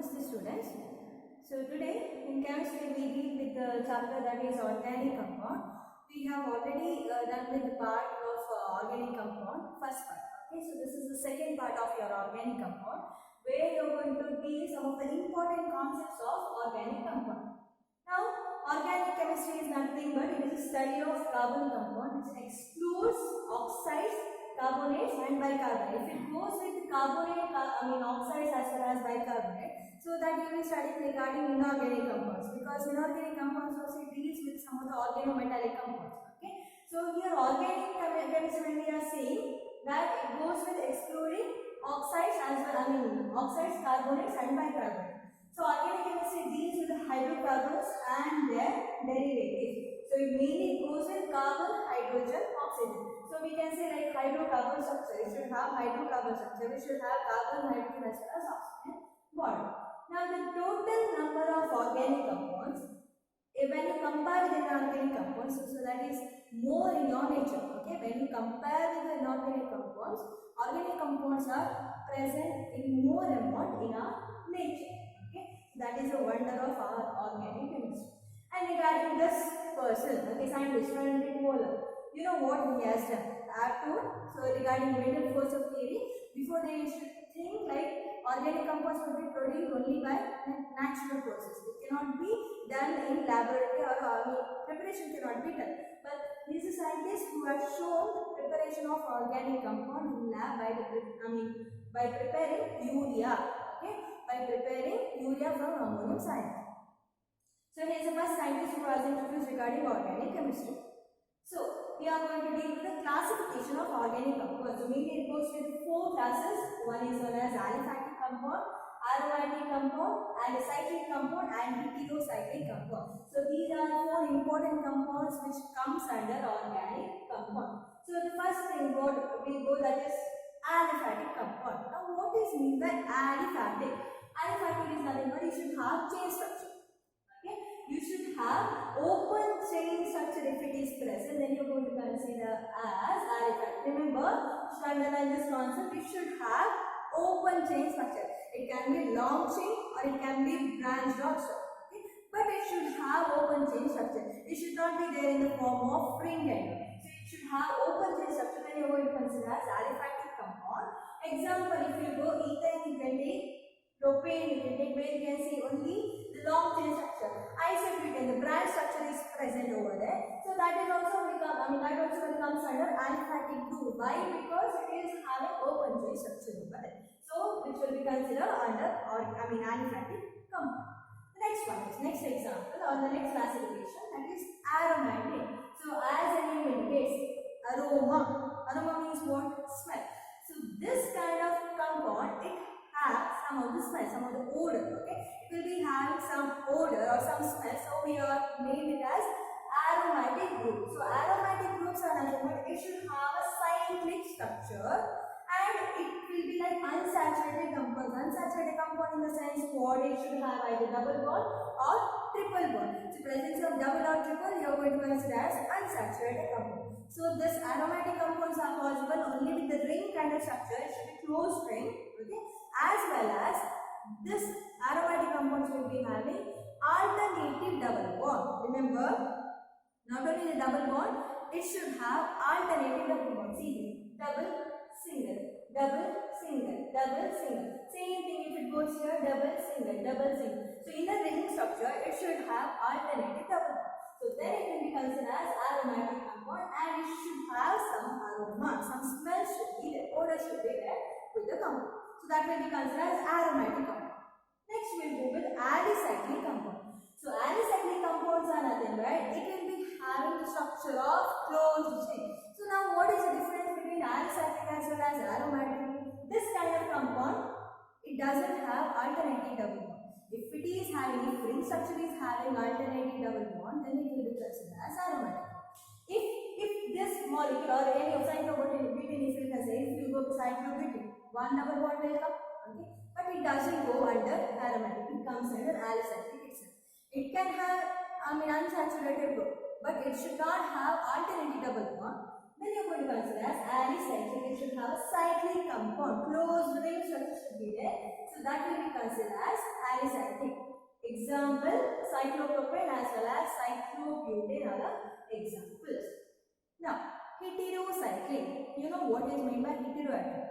Namaste students. So today in chemistry we deal with the chapter that is organic compound. We have already done with the part of organic compound, first part. Okay, so this is the second part of your organic compound where you are going to deal some of the important concepts of organic compound. Now organic chemistry is nothing but it is a study of carbon compound which excludes oxides, carbonates and bicarbonate. If it goes with carbonate, oxides as well as bicarbonate, so that you will be studying regarding inorganic compounds, because inorganic compounds also deals with some of the organometallic compounds. Okay, so here organic chemistry, when we are saying that it goes with excluding oxides as well, oxides, carbonates and bicarbonate. So organic chemistry deals with the hydrocarbons and their derivatives. So it mainly goes with carbon, hydrogen, oxygen. So we can say like hydrocarbon structure. It should have hydrocarbon structure. We should have carbon, hydrogen as well as oxygen bond. Now the total number of organic compounds, when you compare with inorganic compounds, so that is more in your nature. Okay, when you compare with the inorganic compounds, organic compounds are present in more amount in our nature. Okay, that is a wonder of our organic chemistry. And regarding this person, okay, scientist Frederick Moller, you know what he has done? So regarding Mendel force of theory, before they used to think like organic compounds would be produced only by natural process. It cannot be done in laboratory, or preparation cannot be done. But he is a scientist who has shown preparation of organic compound in lab by preparing urea. Okay, by preparing urea from ammonium cyanide. So he is the first scientist who has introduced regarding organic chemistry. So we are going to deal with the classification of organic compounds. So mainly it goes with four classes. One is known as aliphatic compound, aromatic compound, alicyclic compound and heterocyclic compound. So these are four important compounds which comes under organic compound. So the first thing we go that is aliphatic compound. Now what is mean by aliphatic? Aliphatic is nothing but you should have chain structure. Okay, you should have open chain structure. If it is present, then you are going to consider as aliphatic. Remember, to underline this concept, it should have open chain structure. It can be long chain or it can be branched out structure. Okay, but it should have open chain structure. It should not be there in the form of ring end. So it should have open chain structure. Then you are going to consider as aliphatic compound. Example, if you go ethane, you can take propane, you can take, where you can see only the long chain structure. Isobutane, the branch structure is present over there. So that is also comes under aliphatic group. Why? Because it is having open chain structure over there. So which will be considered under aliphatic compound. The next one is next example or the next classification, that is aromatic. So as the name indicates, aroma. Aroma means what? Smell. So this kind of compound, it have some of the smell, some of the odor. Okay, it will be having some odor or some smell. So we are named it as aromatic group. So aromatic groups are nothing but it should have a cyclic structure and it will be like unsaturated compounds. Unsaturated compound in the sense what? It should have either double bond or triple bond. So presence of double or triple you are going to consider as unsaturated compound. So this aromatic compounds are possible only with the ring kind of structure. It should be closed ring. Okay, as well as this aromatic compounds will be having alternative double bond. Remember, not only the double bond, it should have alternative double bond. See, double, single, double, single, double, single. Same thing if it goes here, double, single, double, single. So in the ring structure, it should have alternative double bond. So then it will be considered as aromatic compound and it should have some aroma, some smell should be there, odor should be there with the compound. So that will be considered as aromatic compound. Next we will go with alicyclic compound. So alicyclic compounds are nothing but it will be having the structure of closed chain. So now what is the difference between alicyclic as well as aromatic? This kind of compound, it doesn't have alternating double bond. If it is having, if ring structure is having alternating double bond, then it will be considered as aromatic. If this molecule or any of cyclobutene, if you can say, if you go to cyclobutene, one double bond will come, okay, but it doesn't go under aromatic, it comes under alicyclic itself. It can have unsaturated group, but it should not have alternating double bond. Then you're going to consider as alicyclic. It should have a cyclic compound. Closed ring structure should be there. So that will be considered as alicyclic. Example, cyclopropane as well as cyclobutane are the examples. Now, heterocyclic. You know what is meant by heteroatom?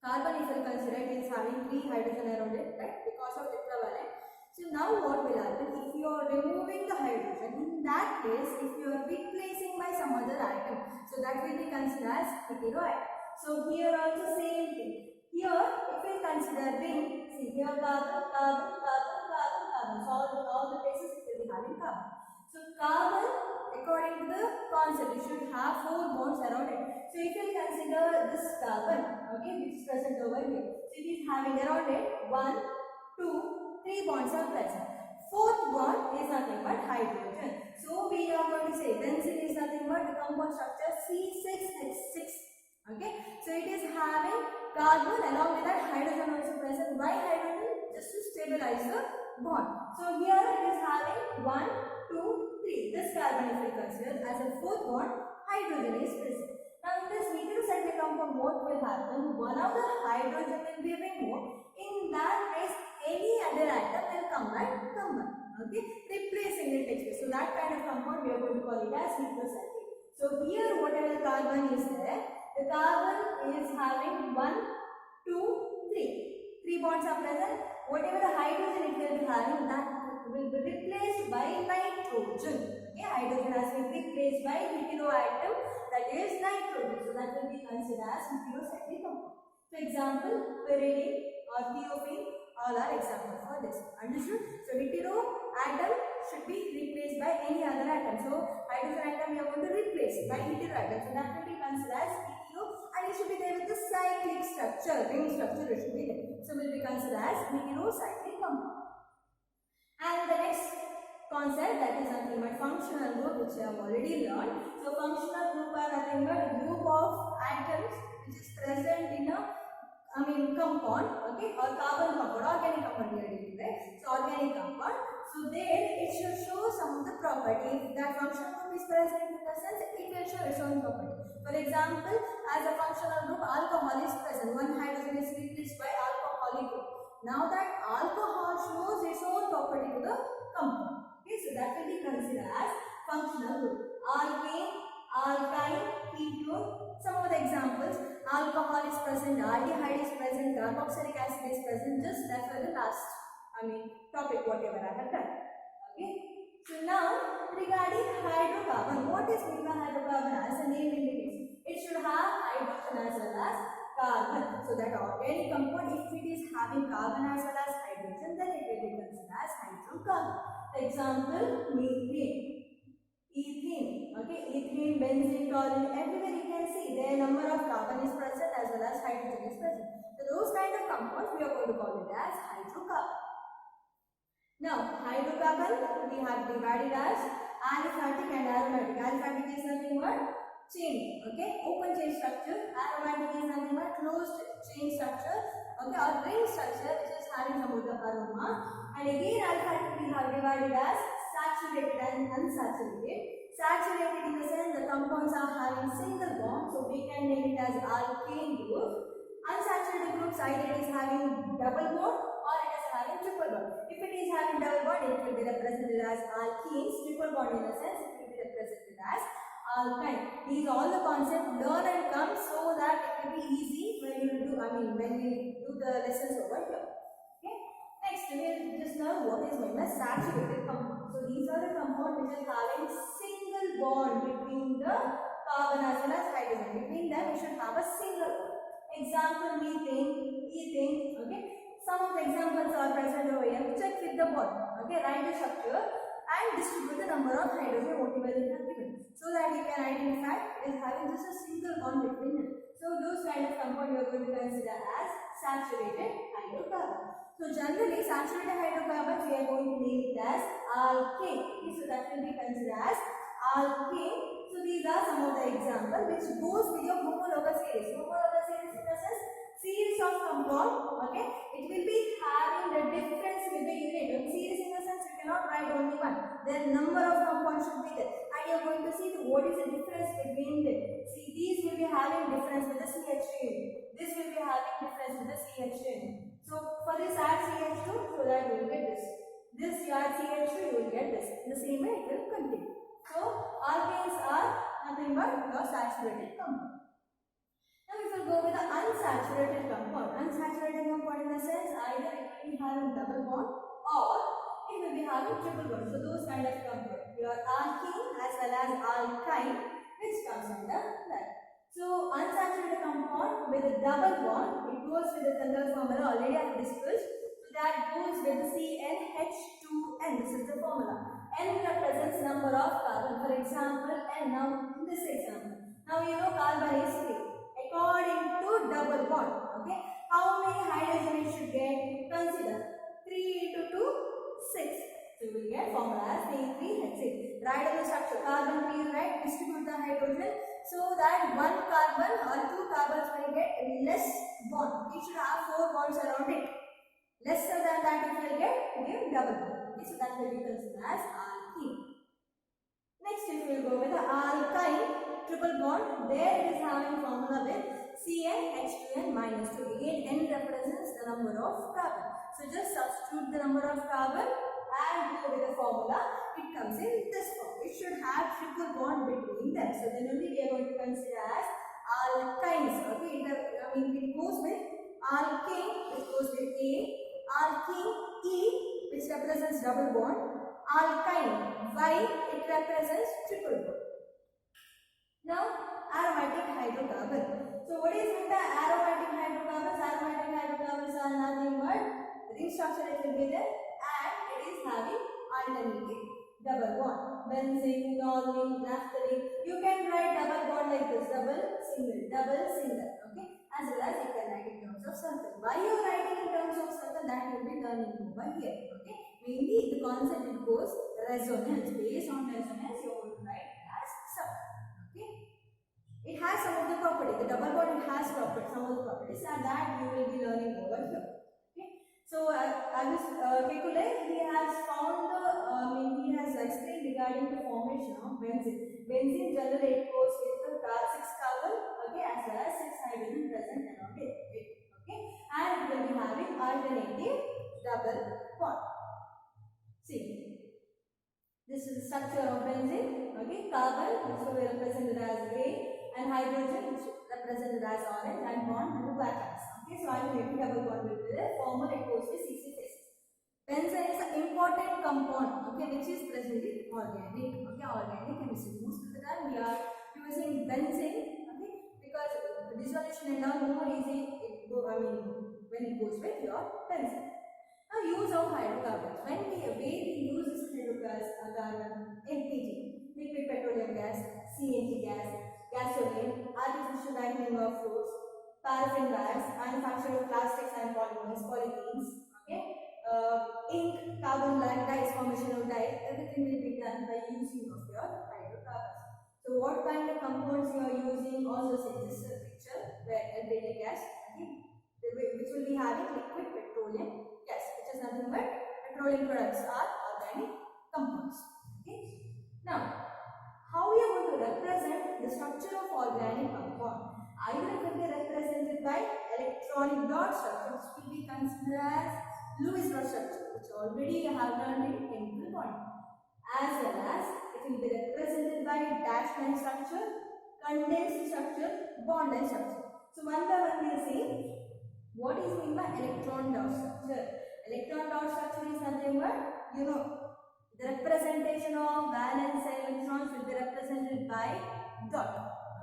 Carbon, if you consider, it is having 3 hydrogen around it, right? Because of tetravalent. So now what will happen? If you are removing the hydrogen, in that case, if you are replacing by some other atom, so that will be considered as heteroatom. So here also same thing. Here, if we consider ring, see here carbon, carbon, carbon, carbon, carbon. So all the places it will be having carbon. So carbon, according to the concept, it should have 4 bonds around it. So if you consider this carbon, okay, which is present over here, so it is having around it 1, 2, 3 bonds are present. 4th bond is nothing but hydrogen. So we are going to say benzene is nothing but the compound structure C6H6. Okay, so it is having carbon along with that hydrogen also present. Why hydrogen? Just to stabilize the bond. So here it is having 1, 2, 3. This carbon if we consider as a 4th bond, hydrogen is present. Now in this heterocyclic compound, what will happen? One of the hydrogen will be removed. In that case, any other atom will combine. Okay, replacing it takes place. So that kind of compound we are going to call it as heterocyclic. So here whatever carbon is there, the carbon is having 1, 2, 3. 3 bonds are present. Whatever the hydrogen it will be having, that will be replaced by nitrogen. Okay, hydrogen has been replaced by heteroatom, that is nitrogen. So that will be considered as heterocyclic compound. For example, pyridine or thiophene, all are examples for this. Understood? So heteroatom should be replaced by any other atom. So hydrogen atom we are going to replace by heteroatom. So that will be considered as hetero, and it should be there with the cyclic structure, ring structure it should be there. So will be considered as heterocyclic compound. And the next concept, that is nothing but functional group, which we have already learned. So functional group are nothing but a group of atoms which is present in a compound, okay, or carbon compound, organic compound we are dealing with. So organic compound. So there it should show some of the property. If that functional group is present in the sense, it will show its own property. For example, as a functional group, alcohol is present. One hydrogen is replaced by alcoholic group. Now that alcohol shows its own property to the compound. Okay, so that will be considered as functional group. Alkane, alkyne, ketone. Some of the examples: alcohol is present, aldehyde is present, carboxylic acid is present. Just that for the last, topic whatever I have done. Okay. So now regarding hydrocarbon, what is meant by hydrocarbon? As the name indicates, it should have hydrogen as well as carbon. So that organic compound, if it is having carbon as well as hydrogen, then it will be considered as hydrocarbon. For example, methane, ethane, okay, ethane, benzene, toluene, everywhere you can see their number of carbon is present as well as hydrogen is present. So those kind of compounds we are going to call it as hydrocarbon. Now hydrocarbon we have divided as aliphatic and aromatic. Aliphatic is nothing but chain, okay, open chain structure. Aromatic is nothing but closed chain structure, okay, or ring structure which is having some of the aroma. And again aliphatic we have divided as saturated and unsaturated. Saturated in the sense the compounds are having single bond, so we can name it as alkane group. Unsaturated groups either it is having double bond or it is having triple bond. If it is having double bond, it will be represented as alkenes. Triple bond in the sense, it will be represented as alkyne. These all the concepts learn and come so that it will be easy when you do, when we do the lessons over here. Okay. Next, we will just learn what is meant by saturated compound. So these are the compounds which are having single bond between the carbon as well as hydrogen. Between them, we should have a single bond. Example: methane, ethane. Okay. Some of the examples are present over here. Check with the bond. Okay. Write the structure and distribute the number of hydrogen whatever they have given, so that you can identify it is having just a single bond between them. So those kind of compound you are going to consider as saturated hydrocarbon. So generally saturated hydrocarbons we are going to name it as alkane. Okay, so that will be considered as alkane. So these are some of the examples which goes with your homologous series. Homologous series in the sense series of compound. Okay, it will be having the difference with the unit. In series in the sense you cannot write only one. Their number of compounds should be there. And and you are going to see what is the difference between them. See, these will be having difference with the CH chain. This will be having difference with the CH chain. So for this add CH2, so that you will get this. This you add CH2, you will get this. In the same way it will continue. So alkanes are nothing but your saturated compound. Now if you go with the unsaturated compound, unsaturated compound in the sense either it will be having double bond or it will be having triple bond. So those kind of compound, your alkene as well as alkyne, which comes under that. So unsaturated compound with a double bond, it goes with the Chandra formula already I have discussed. So that goes with the CnH2n. This is the formula. N represents number of carbon. For example, N. Now in this example, now you know carbon is 3. According to double bond, okay, how many hydrogen it should get? Consider 3 into 2, 6. So you will get formula as C3H6. Write on the structure. Carbon P, right? Distribute the hydrogen so that one carbon or two carbons will get less bond. It should have 4 bonds around it. Lesser than that it will get double bond. Okay, so that will be considered as alkene. Next, if we will go with the alkyne, triple bond, there it is having formula with CnH2n minus 2. Again, N represents the number of carbon. So just substitute the number of carbon and go with the formula. It comes in this form. It should have triple bond between them. So then only we are going to consider as alkynes. Okay, it goes with alkane, which goes with A, alkene E, which represents double bond, alkyne Y, it represents triple bond. Now, aromatic hydrocarbon. So, what is with the aromatic hydrocarbons? Aromatic hydrocarbons are nothing but ring structure it will be there and it is having alternative double bond. Benzene, toluene, naphthalene. You can write double bond like this, double, single, okay? As well as you can write in terms of circle. Why you are writing in terms of circle? That will be learning over here, okay? Mainly the concept it goes resonance. Based on resonance, you are going to write as circle. It has some of the properties. The double bond it has properties, some of the properties, and that you will be learning over here. Okay. So Kekulé, he has found the, he has explained regarding the formation of benzene. Benzene generally it goes with the 6 carbon, okay, as well as 6 hydrogen present around it. Okay, and it will be having alternative double bond. See, this is the structure of benzene. Okay, carbon which will be represented as A. And hydrogen which is represented as orange and bond with black ions. Okay, so alternative double bond will be there. Formula it goes with C6H6. Benzene is an important compound, okay, which is present in organic. Okay, organic chemistry. Most of the time we are using benzene, okay, because dissolution and all more easy. When it goes with your benzene. Now, use of hydrocarbons. When we use this hydrocarbon, LPG, liquid petroleum gas, CNG gas, gasoline, artificial lightning of fruits, paraffin wax, manufacture of plastics and polymers, polythenes, okay, ink, carbon black dyes, formation of dyes, everything will be done by using of your hydrocarbons. So what kind of compounds you are using? Also see this picture where LPG gas, okay, which will be having liquid petroleum gas, which is nothing but petroleum products are organic compounds. Okay. Now, how we are going to represent the structure of organic compound? Either it will be represented by electronic dot structure, which will be considered as Lewis dot structure, which already you have learned in chemical bonding, as well as it will be represented by dash line structure, condensed structure, bond line structure. So one by one we will see what is meant by electron dot structure. Electron dot structure is nothing but the representation of valence electrons will be represented by dot,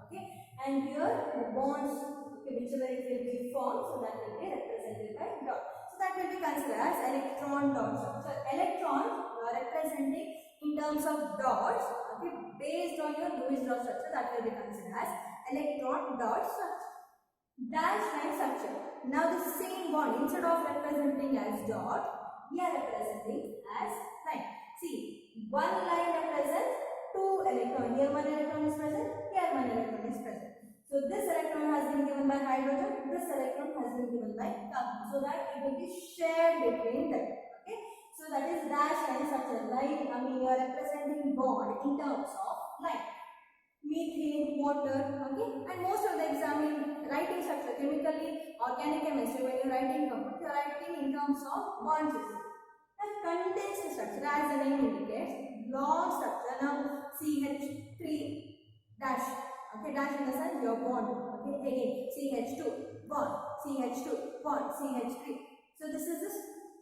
okay, and here the bonds, okay, whichever it will be formed, so that will be represented by dot. So that will be considered as electron dot structure. Electrons you are representing in terms of dots, okay, based on your Lewis dot structure, that will be considered as electron dot structure. Dash line structure. Now the same bond, instead of representing as dot, we are representing as line. See, one line represents 2 electrons. Here one electron is present, here one electron is present. So this electron has been given by hydrogen, this electron has been given by carbon. So that it will be shared between them. Okay. So that is dash line structure. Like you are representing bond in terms of like methane, water, okay, and most of the exam in writing structure, chemically, organic chemistry, when you're writing compound, you're writing in terms of bond system. And condensed structure, as the name indicates, long structure. Now CH3 dash, okay, dash in the sense your bond, okay, again CH2 bond, CH2 bond, CH3. So this is this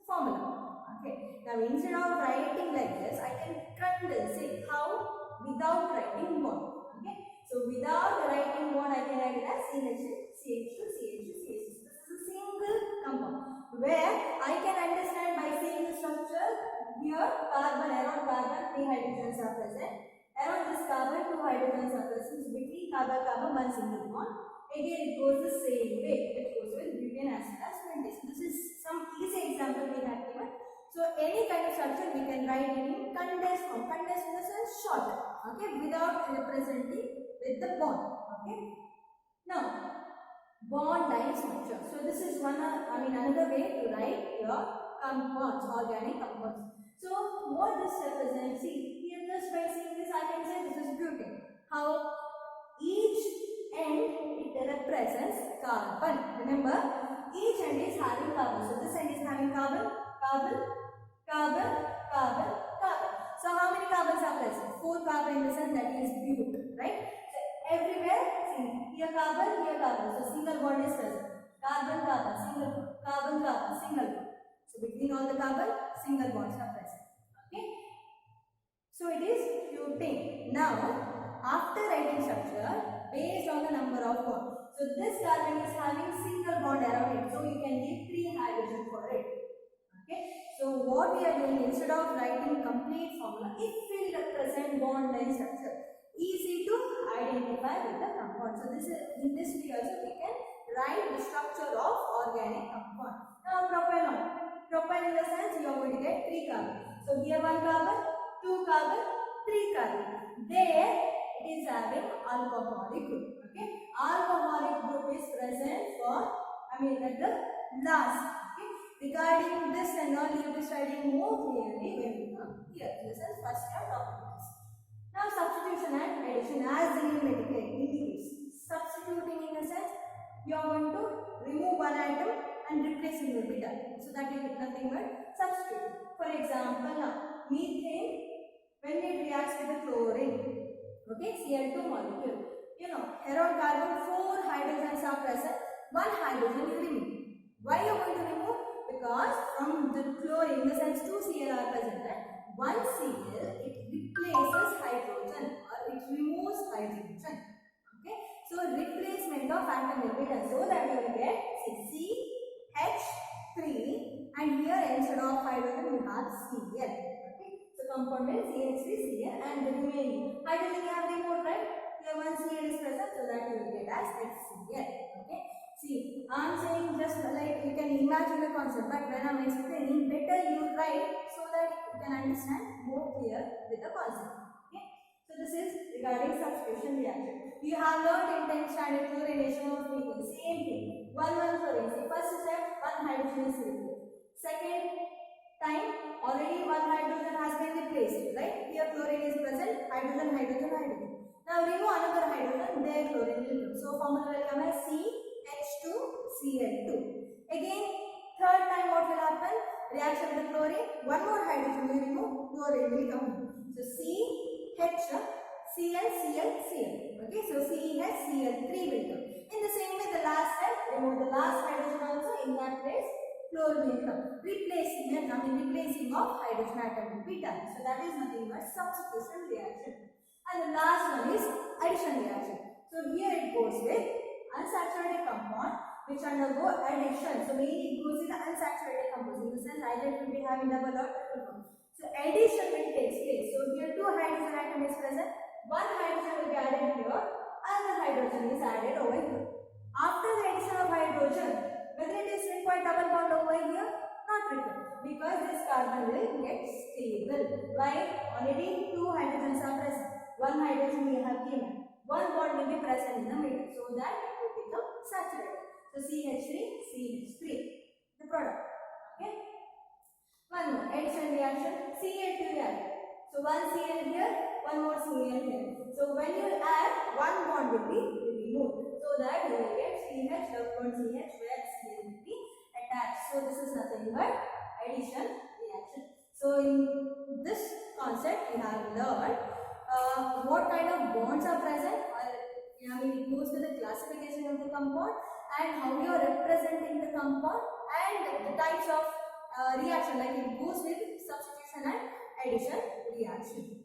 formula, okay. Now instead of writing like this, I can condense it. How? Without writing bond. Okay, so without writing bond, I can write it as CH2, CH2, CH2, CH2. This is a single compound where I can understand by seeing the structure. Here, carbon, around carbon, 3 hydrogens are present. Around this carbon, 2 hydrogens are present. So between carbon, carbon, one single bond. Again, it goes the same way. It goes with butane as well as pentane. This is some easy example we have given. So any kind of structure we can write in condensed form. Condensed in the sense short, okay, without representing with the bond, okay. Now, bond line structure. So this is another way to write your compounds, organic compounds. So what this represents? See here, just by seeing this, I can say this is butane. How? Each end it represents carbon. Remember, each end is having carbon. So this end is having carbon, carbon, carbon, carbon, carbon. So how many carbons are present? 4 carbon in the sense, that is butane, right? So everywhere, see, here carbon, here carbon. So single bond is present. Carbon, carbon, single bond. Carbon, carbon, single bond. So between all the carbon, single bonds are present. Okay. So it is butane. Now, after writing structure, based on the number of bonds. So this carbon is having single bond around it. So you can give 3 hydrogen for it. Okay. So what we are doing, instead of writing complete formula, it will represent bond line structure. Easy to identify with the compound. So this is, in this way also we can write the structure of organic compound. Now propanol. Propane in the sense you are going to get 3 carbon. So here 1 carbon, 2 carbon, 3 carbon. There it is having alcoholic group. Okay. Alcoholic group is present for, at the last. Okay. Regarding this and all, you will be studying more clearly when we come here. This is first year topic. Now substitution and addition, as the name indicates. Substituting in the sense, you are going to remove one item and replacing will be done. So that is nothing but substitute. For example, now methane, when it reacts with the chlorine, okay, Cl2 molecule, around carbon 4 hydrogens are present, 1 hydrogen you remove. Why you are going to remove? Because from the chlorine, in the sense 2 Cl are present, right? 1 Cl, it replaces hydrogen or it removes hydrogen. Okay, so replacement of atom will be done, so that you will get CH3, and here instead of hydrogen you have Cl. Okay, so compound is CH3Cl, and the remaining hydrogen you have removed, right? Here 1 Cl is present, so that you will get as HCl. Okay. See, I am saying just like you can imagine the concept, but when I am explaining, better you write so that you can understand more clear with the concept. Okay. So this is regarding substitution reaction. You have learned in 10th standard chlorination of liquid. Same thing. 1 chlorine. See, first step, 1 hydrogen is removed. Second time, already 1 hydrogen has been replaced. Right? Here chlorine is present. Hydrogen, hydrogen, hydrogen. Now remove another hydrogen. There chlorine will come. So formula will come as CH2Cl2. Again, third time what will happen? Reaction with the chlorine. 1 more hydrogen will remove. Chlorine will come. So CHCl. Okay, so CHCl3 will come. In the same way, the last step, remove the last hydrogen also. In that place, chlorine will come. Replacing of hydrogen atom will be done. So that is nothing but substitution reaction. And the last one is addition reaction. So here it goes with unsaturated compound which undergo addition. So mainly it goes with the unsaturated compound. In the sense, either it will be having double or triple bond. So addition will take place. So here 2 hydrogen atom is present. 1 hydrogen will be added here. Another hydrogen is added over here. After the addition of hydrogen, whether it is required double bond over here, not required, because this carbon will get stable. Why? Already 2 hydrogens are present. 1 hydrogen we have given. 1 bond will be present in the middle, so that it will become saturated. So CH3, the product. Okay. One more addition reaction, Cl2 reaction. So 1 Cl here, one more Cl here. So when you add, one bond will be removed. So that you will get CH double bond CH where Cl will be attached. So this is nothing but addition reaction. So in this concept we have learned what kind of bonds are present, or it goes with the classification of the compound and how you are representing the compound and the types of reaction, like it goes with substitution and addition reaction.